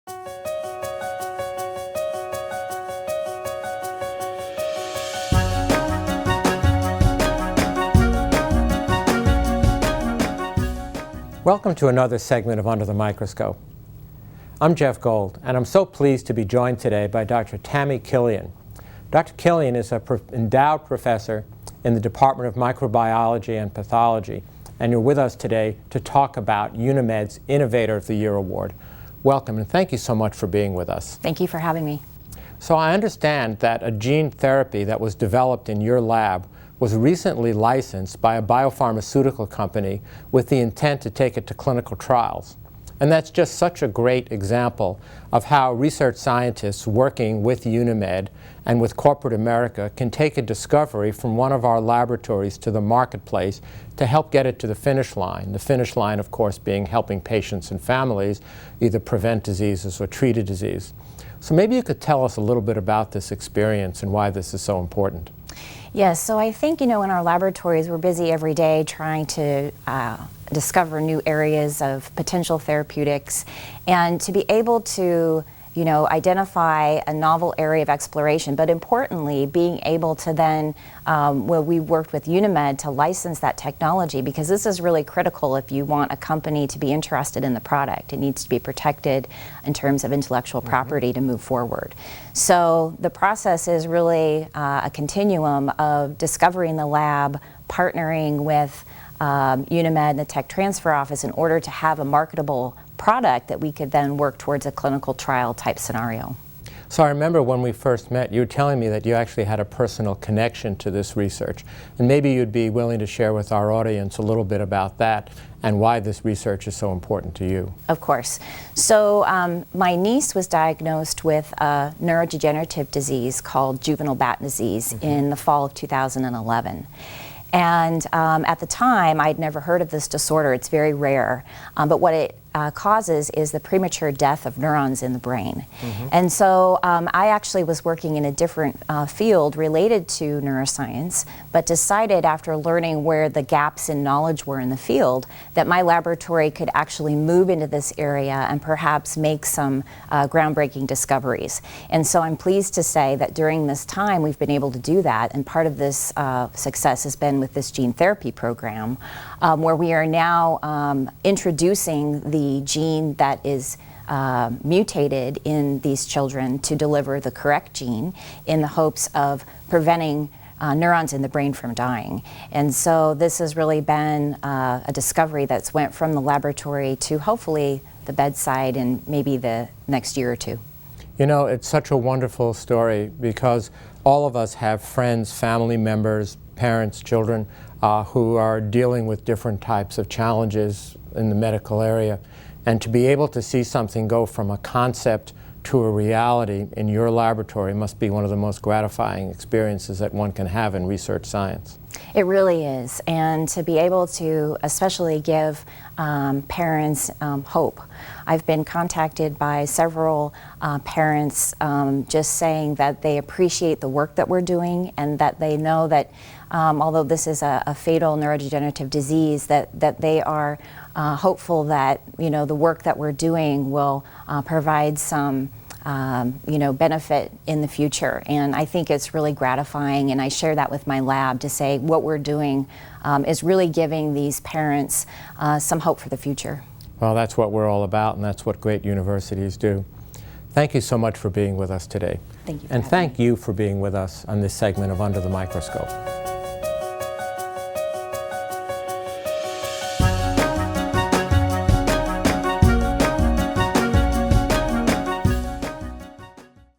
Welcome to another segment of Under the Microscope. I'm Jeff Gold, and I'm so pleased to be joined today by Dr. Tammy Killian. Dr. Killian is an endowed professor in the Department of Microbiology and Pathology, and you're with us today to talk about Unimed's Innovator of the Year Award. Welcome, and thank you so much for being with us. Thank you for having me. So I understand that a gene therapy that was developed in your lab was recently licensed by a biopharmaceutical company with the intent to take it to clinical trials. And that's just such a great example of how research scientists working with Unimed and with corporate America can take a discovery from one of our laboratories to the marketplace to help get it to the finish line. The finish line, of course, being helping patients and families either prevent diseases or treat a disease. So maybe you could tell us a little bit about this experience and why this is so important. Yes, so I think, in our laboratories, we're busy every day trying to discover new areas of potential therapeutics, and to be able to identify a novel area of exploration, but importantly, being able to then, we worked with Unimed to license that technology, because this is really critical if you want a company to be interested in the product. It needs to be protected in terms of intellectual property to move forward. So the process is really a continuum of discovering the lab, partnering with Unimed, the Tech Transfer Office, in order to have a marketable product that we could then work towards a clinical trial type scenario. So I remember when we first met, you were telling me that you actually had a personal connection to this research. And maybe you'd be willing to share with our audience a little bit about that and why this research is so important to you. Of course. So my niece was diagnosed with a neurodegenerative disease called juvenile Batten disease in the fall of 2011. And at the time, I'd never heard of this disorder. It's very rare. But what it causes is the premature death of neurons in the brain. And so I actually was working in a different field related to neuroscience, but decided after learning where the gaps in knowledge were in the field that my laboratory could actually move into this area and perhaps make some groundbreaking discoveries. And so I'm pleased to say that during this time we've been able to do that, and part of this success has been with this gene therapy program, where we are now introducing the gene that is mutated in these children to deliver the correct gene in the hopes of preventing neurons in the brain from dying. And so this has really been a discovery that's went from the laboratory to hopefully the bedside in maybe the next year or two. It's such a wonderful story because all of us have friends, family members, parents, children who are dealing with different types of challenges in the medical area. And to be able to see something go from a concept to a reality in your laboratory must be one of the most gratifying experiences that one can have in research science. It really is, and to be able to especially give parents hope. I've been contacted by several parents just saying that they appreciate the work that we're doing, and that they know that although this is a fatal neurodegenerative disease, that they are hopeful that the work that we're doing will provide some benefit in the future. And I think it's really gratifying, and I share that with my lab to say what we're doing is really giving these parents some hope for the future. Well, that's what we're all about, and that's what great universities do. Thank you so much for being with us today. Thank you. And thank you for being with us on this segment of Under the Microscope.